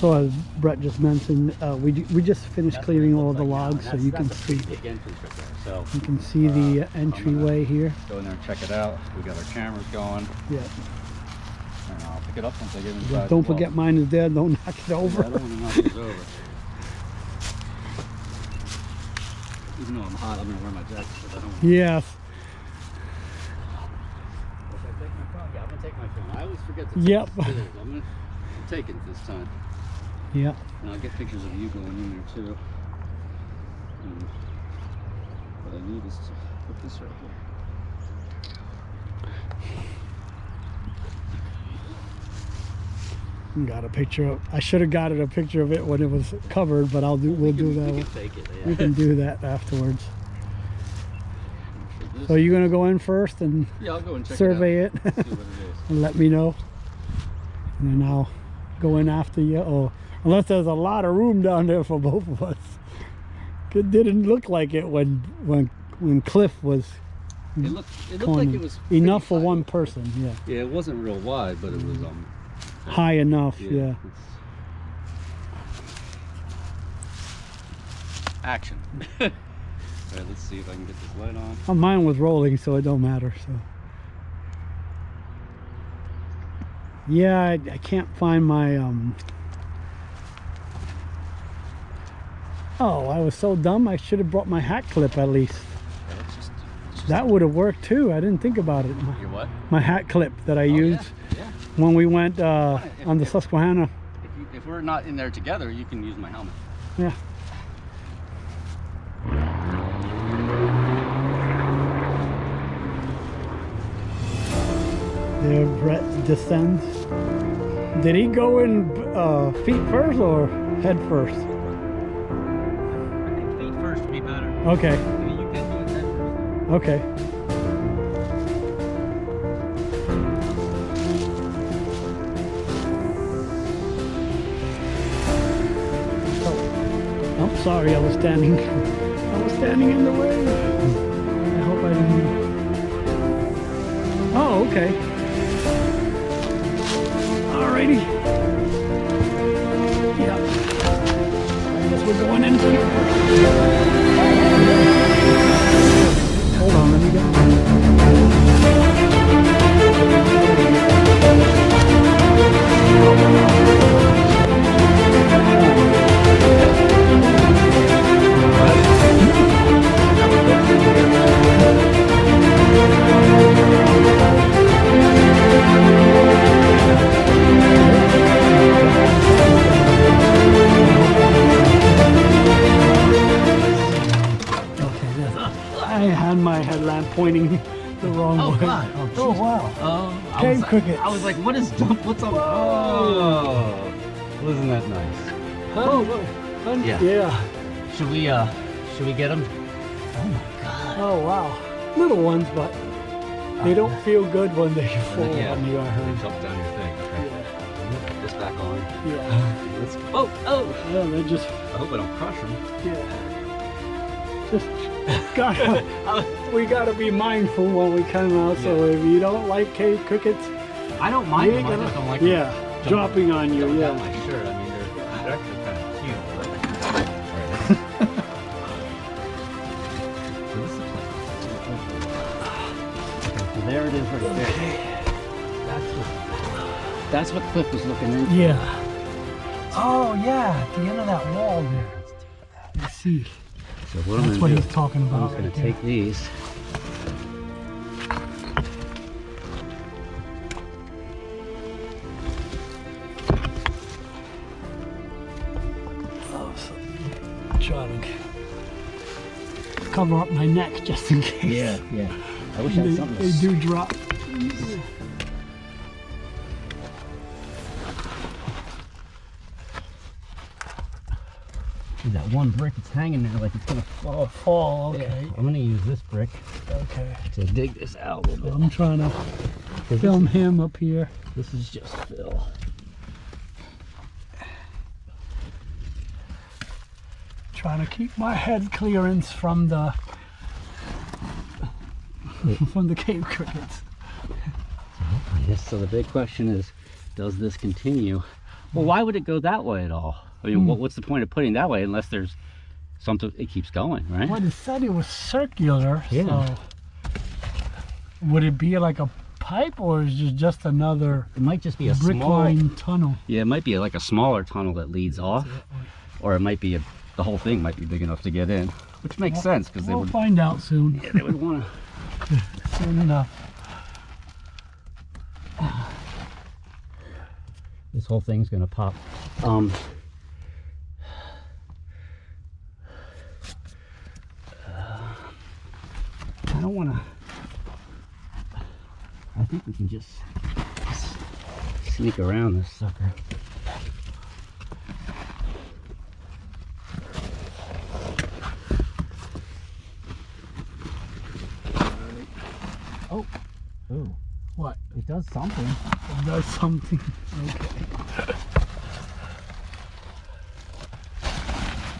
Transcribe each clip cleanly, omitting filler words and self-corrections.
So as Brett just mentioned, we just finished clearing all the logs, so you can see. Big entrance right there. So you can see the entryway here. Go in there and check it out. We got our cameras going. Yeah. And I'll pick it up once I get inside. Yeah, don't forget mine is there. Don't knock it over. Yeah, I don't want to knock it over. Even though I'm hot, I'm gonna wear my jacket because I don't want to. Yes. If I take my phone, yeah, I'm gonna take my phone. I always forget to Yep. I'm taking it this time. Yep. And I'll get pictures of you going in there too. And what I need is to put this right here. Got a picture of. I should have got it a picture of it when it was covered, but we'll do that. We can take it. Yeah. We can do that afterwards. So you're gonna go in first and yeah, I'll go and check survey it, see what it is. and let me know, and then I'll go in after you. Or unless there's a lot of room down there for both of us. It didn't look like it when Cliff was. It looked like it was enough for wide. one person. Yeah. Yeah, it wasn't real wide, but it was high enough. Yeah. Action. All right, let's see if I can get this light on. Oh, mine was rolling, so it don't matter. So. Yeah, I can't find my Oh, I was so dumb. I should have brought my hat clip at least. Yeah, let's just that would have worked too. I didn't think about it. Your what? My hat clip that I used when we went on the Susquehanna. If we're not in there together, you can use my helmet. Yeah. There Brett descends. Did he go in feet first or head first? I think feet first would be better. Okay. I mean, you can do it head first. Okay. Oh, sorry, I was standing in the way. I hope I didn't. Oh, okay. Alrighty. Yeah. I guess we're going in here. Hold on, let me go. I had my headlamp pointing the wrong way. God. Oh wow. Cave crickets. I was like, what is dump? What's up? Oh, wasn't that nice? Oh, Yeah. Yeah. Should we get them? Oh my God. Oh wow. Little ones, but they don't feel good when they fall on you, I They heard. jump down your thing. Okay. Yeah. Put this back on. Yeah. Let's. Yeah, they just. I hope I don't crush them. Yeah. Just we gotta be mindful when we come out. So if you don't like cave crickets, I don't mind them. I gonna, just don't like yeah, them dropping on you. down Yeah. my shirt. I mean, they're actually kind of cute. But... So this is okay, so there it is right there. That's what Cliff was looking into. Yeah. Oh yeah, at the end of that wall there. Let's see. So what That's I'm what gonna he's talking I'm about. just gonna right there. take these. Oh, so try to cover up my neck just in case. Yeah. I wish I had something. They do drop. That one brick is hanging there like it's gonna fall. Fall. Okay. Yeah, I'm gonna use this brick Okay. to dig this out a little bit. I'm trying to film him up here. This is just fill. Trying to keep my head clearance from the cave crickets. Yes. So the big question is, does this continue Well, why would it go that way at all? I mean, what's the point of putting it that way unless there's something, it keeps going, right? Well, it said it was circular, Yeah. so would it be like a pipe, or is it just another It might just be a brick small line tunnel? Yeah, it might be like a smaller tunnel that leads off, or it might be the whole thing might be big enough to get in, which makes sense because they We'll would. find out soon. Yeah, they would want to. Soon enough. This whole thing's gonna pop. I don't want to. I think we can just sneak around this sucker. Oh, ooh, What? it does something. It does something. Okay.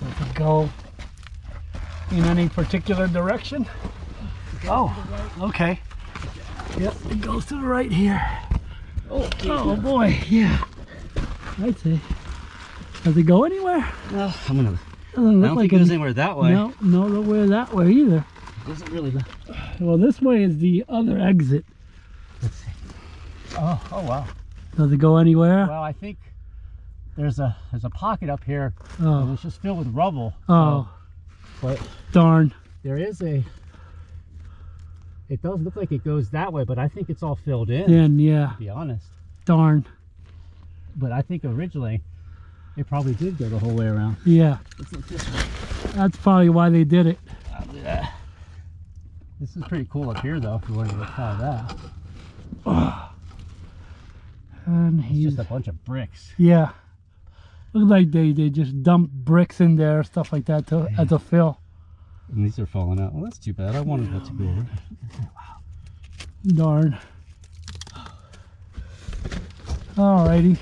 Does it go in any particular direction? Oh, okay. Yep, it goes to the right here. Oh boy, yeah. I'd say. Does it go anywhere? No, I'm gonna. Doesn't I look don't like think it goes anywhere that way. No, nowhere that way either. It doesn't really go. Well, this way is the other exit. Let's see. Oh wow. Does it go anywhere? Well, I think there's a pocket up here, and Oh, it's just filled with rubble. oh, But darn. there is a. It does look like it goes that way, but I think it's all filled in. Then, yeah, To be honest, darn. but I think originally it probably did go the whole way around. Yeah, Let's look this way. that's probably why they did it. I'll do that. This is pretty cool up here, though. If you want to try that, And it's he's, just a bunch of bricks. yeah. Looks like they just dumped bricks in there, stuff like that to, as a fill. And these are falling out. Well, that's too bad. I wanted that to go over. Darn. Alrighty.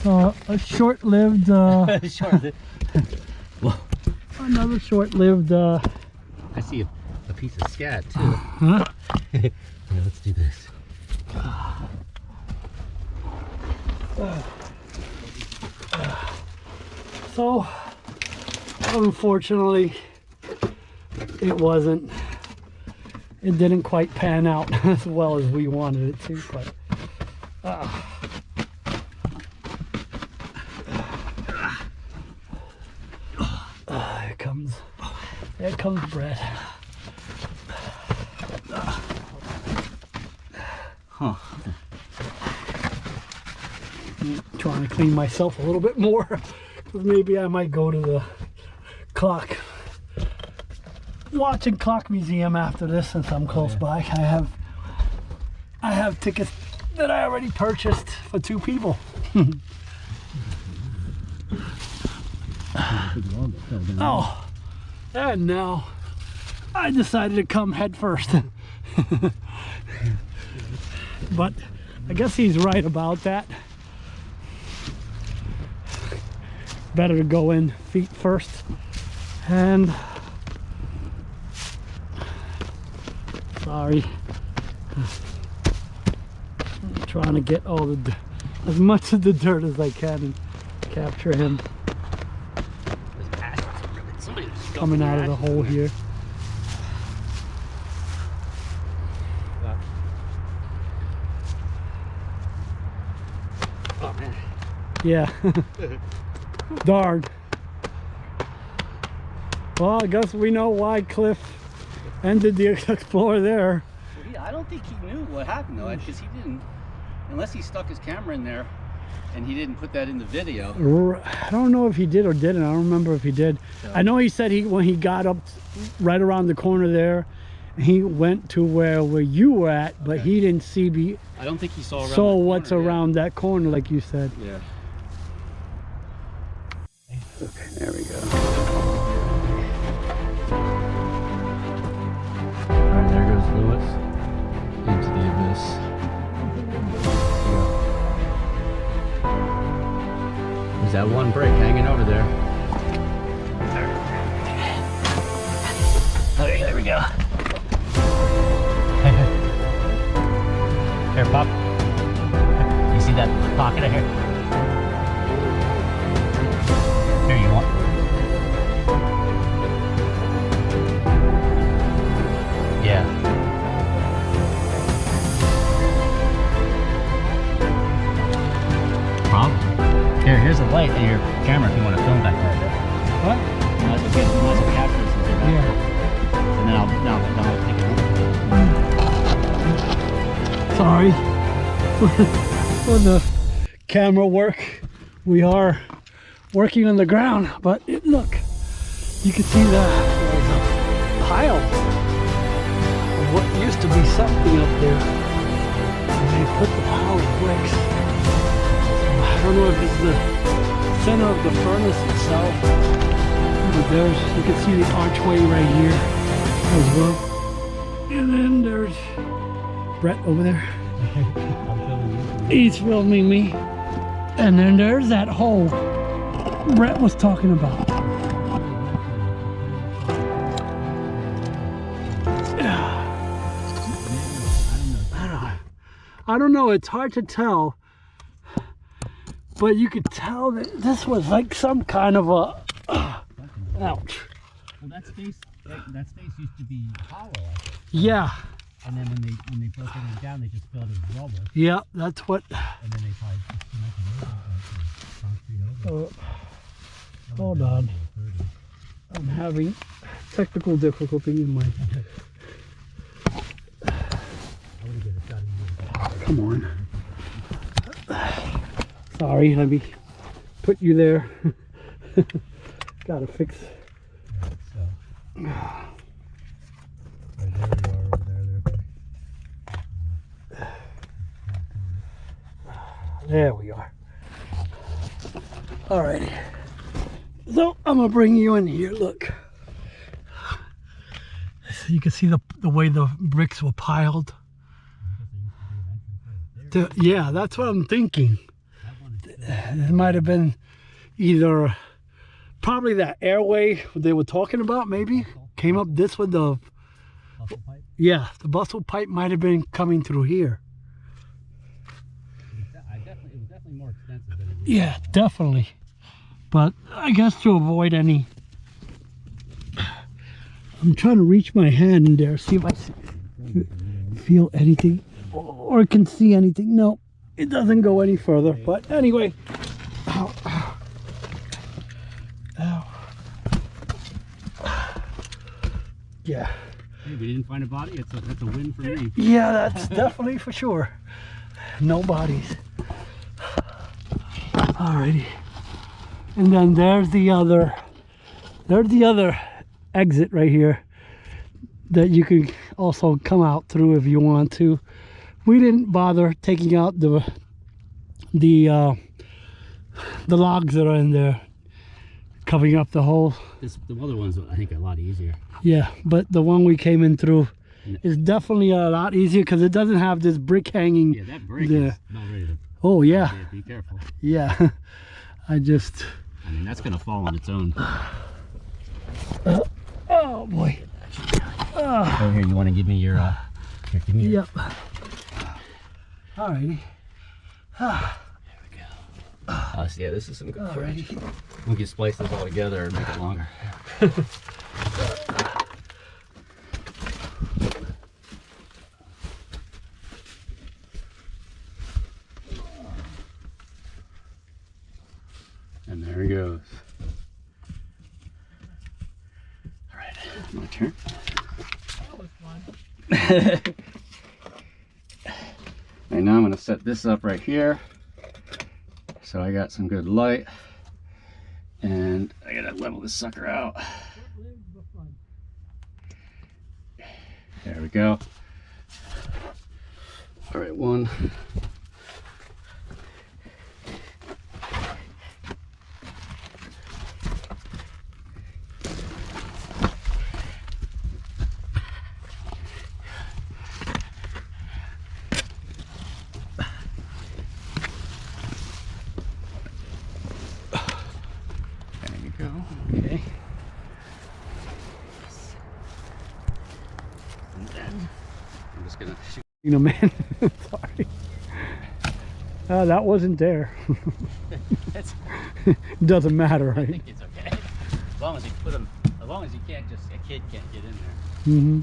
So a short-lived, Short. Well, another short-lived, I see a piece of scat too. huh? Yeah, let's do this. So, unfortunately, it didn't quite pan out as well as we wanted it to, but here comes Brett. Huh. I'm trying to clean myself a little bit more, because maybe I might go to the watching clock museum after this, since I'm close by. I have tickets that I already purchased for 2 people. Oh, and now I decided to come head first. But I guess he's right about that. Better to go in feet first. And sorry, I'm trying to get as much of the dirt as I can and capture him coming out of the hole here. Oh man. Yeah. Darn. Well, I guess we know why Cliff ended the Explorer there. I don't think he knew what happened though, because he didn't, unless he stuck his camera in there and he didn't put that in the video. I don't know if he did or didn't. I don't remember if he did. So, I know he said when he got up right around the corner there, he went to where you were at, but he didn't see I don't think he saw what's around that corner, like you said. Yeah. Okay, there we go. Alright, there goes Lewis into the abyss. There's that one brick hanging over there. Okay, there we go. Here, Pop. You see that pocket of here? light in your camera if you want to film back there. What? You might as well capture this since you're back. Yeah. And then I'll take it. Sorry for the camera work. We are working on the ground, but look, you can see that there's a pile of what used to be something up there. And they put the pile of bricks. So I don't know if this is the center of the furnace itself, but there's, you can see the archway right here as well. And then there's Brett over there. He's filming me. And then there's that hole Brett was talking about. I don't know, it's hard to tell, but you could tell that this was like some kind of a ouch. Well, that space used to be hollow, I think. Yeah. And then when they broke everything down, they just filled it with rubble. Yeah, that's what. And then they probably just concrete over. Hold on. I'm having technical difficulty in my. Come on. Sorry, let me put you there. Gotta fix. There we are. Alrighty. So I'm gonna bring you in here. Look. So you can see the way the bricks were piled. Yeah, that's what I'm thinking. It might have been either probably that airway they were talking about, maybe came up this with the bustle pipe. Yeah, the bustle pipe might have been coming through here. It was definitely more expensive than it was. Yeah, definitely. But I guess to avoid any, I'm trying to reach my hand in there, see if I feel anything or can see anything. No, it doesn't go any further. But anyway, ow, ow, ow. Yeah. Hey, we didn't find a body. That's a win for me. Yeah, that's definitely for sure. No bodies. Alrighty. And then there's the other exit right here that you can also come out through if you want to. We didn't bother taking out the logs that are in there, covering up the hole. The other one's, I think, a lot easier. Yeah, but the one we came in through is definitely a lot easier because it doesn't have this brick hanging. Yeah, that brick there. is not ready to. Oh yeah. Be careful. Yeah. I mean, that's gonna fall on its own. Oh boy. Oh, here, you want to give me your? Here, give me your. Yep. Alrighty. There we go. So yeah, this is some good footage. We can splice this all together and make it longer. And there he goes. All right, my turn. That was fun. And now I'm going to set this up right here. So I got some good light. And I got to level this sucker out. There we go. All right, one. Okay. And then I'm just gonna shoot. You know, man. Sorry. That wasn't there. Doesn't matter, right? I think it's okay. As long as you put them, as long as you can't just, a kid can't get in there. Mm-hmm.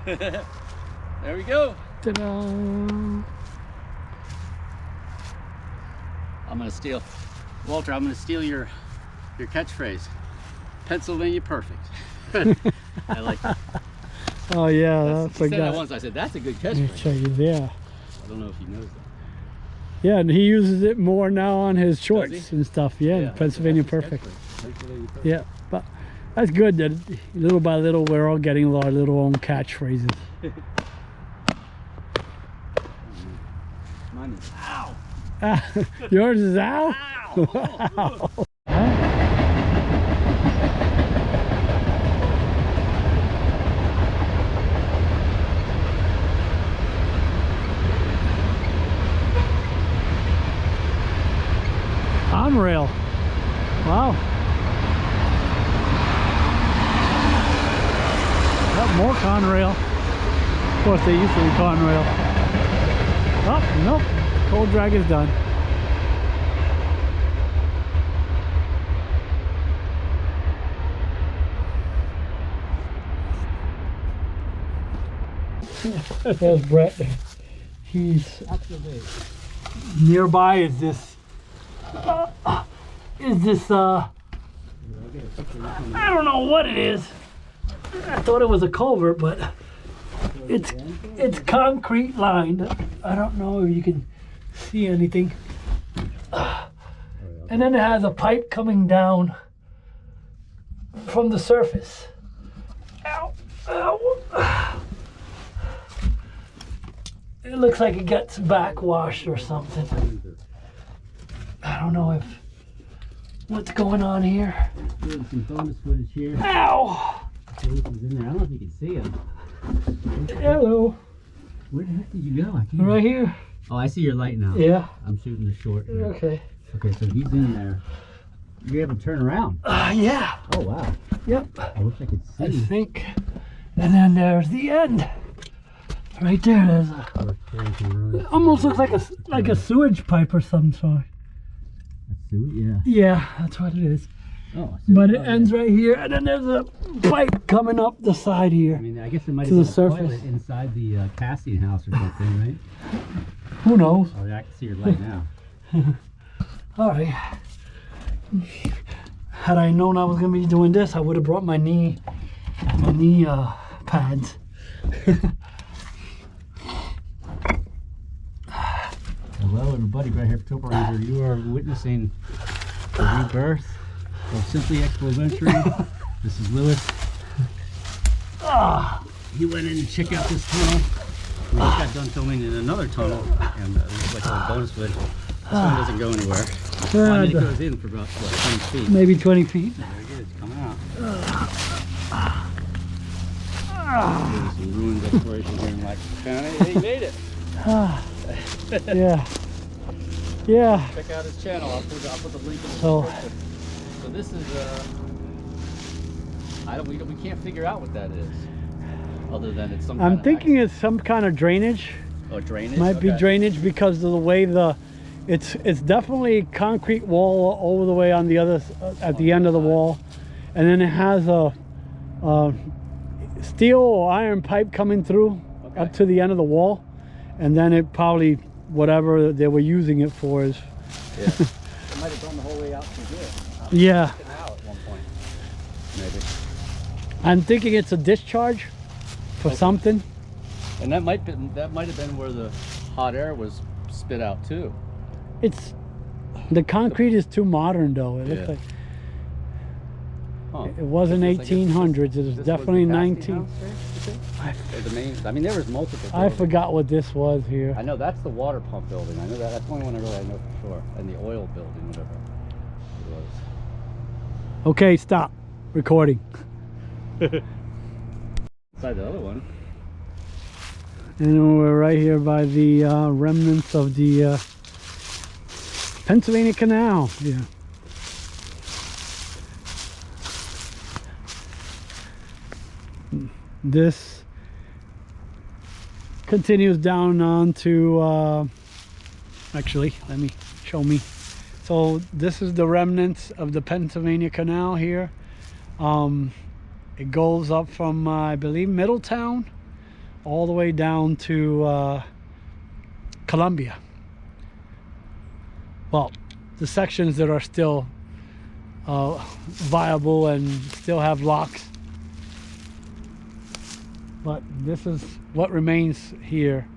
There we go. Ta-da! I'm gonna steal, Walter, I'm gonna steal your catchphrase. Pennsylvania perfect. I like that. Oh yeah, I He said that forgot. once. I said, that's a good Let me catchphrase. check it, yeah. I don't know if he knows that. Yeah, and he uses it more now on his shorts he? and stuff. Yeah, Pennsylvania that's his perfect. catchphrase. Pennsylvania perfect. Yeah, but that's good that little by little we're all getting our little own catchphrases. Mine is ow. Yours is ow? Ow. Wow. Conrail. Wow. Got more Conrail. Of course, they used to be Conrail. Oh, nope. Cold drag is done. There's Brett. He's nearby. Is this I don't know what it is. I thought it was a culvert, but it's concrete lined. I don't know if you can see anything. And then it has a pipe coming down from the surface. Ow. Ow. It looks like it gets backwashed or something. I don't know what's going on here. Doing some bonus footage here. Ow! Jason's in there. I don't know if you can see him. Hello. Where the heck did you go? I can't. Right here. Oh, I see your light now. Yeah. I'm shooting the short here. Okay. Okay, so he's in there. You're able to turn around. Yeah. Oh, wow. Yep. I wish I could I see. think. And then there's the end. Right there. There's it almost looks like a sewage pipe or some sort. Yeah. Yeah, that's what it is. Oh, But it ends right here, and then there's a pipe coming up the side here. I mean, I guess there might to have the been a surface. toilet inside the casting house or something, right? Who knows? Oh, yeah, I can see your light now. All right. Had I known I was gonna be doing this, I would have brought my knee pads. Hello, everybody. Right here, October Ranger. You are witnessing the rebirth of Simply Explomentary. This is Lewis. He went in to check out this tunnel. We just got done filming in another tunnel, and this is like a bonus footage. This one doesn't go anywhere. Well, I mean, it goes in for about, what, 20 feet. Maybe 20 feet. There it is, coming out. Doing some ruins exploration here in Lackawanna County. He made it. Yeah. Yeah. Check out his channel. I'll put the link in the So- description. So this is we can't figure out what that is, other than it's some. I'm thinking it's some kind of drainage. Oh, drainage. Might be Okay. drainage because of the way it's definitely concrete wall over the way on the other at the end of the wall, and then it has a steel or iron pipe coming through up to the end of the wall, and then it probably whatever they were using it for is. Yeah. It might have gone the whole way out to here. Yeah. Canal at one point. Maybe. I'm thinking it's a discharge for something. And that might have been where the hot air was spit out too. The concrete is too modern though. It looks Yeah. like Huh. it wasn't This was, I guess, 1800s. It was This definitely the casting 19. house there, you think? Or the main. I mean, there was multiple. I buildings. forgot what this was here. I know that's the water pump building. I know that. That's the only one I know for sure. And the oil building, whatever it was. Okay, stop recording. Inside the other one. And we're right here by the remnants of the Pennsylvania Canal. Yeah. This continues down on to, actually, let me show me. So this is the remnants of the Pennsylvania Canal here. It goes up from, I believe, Middletown all the way down to Columbia. Well, the sections that are still viable and still have locks. But this is what remains here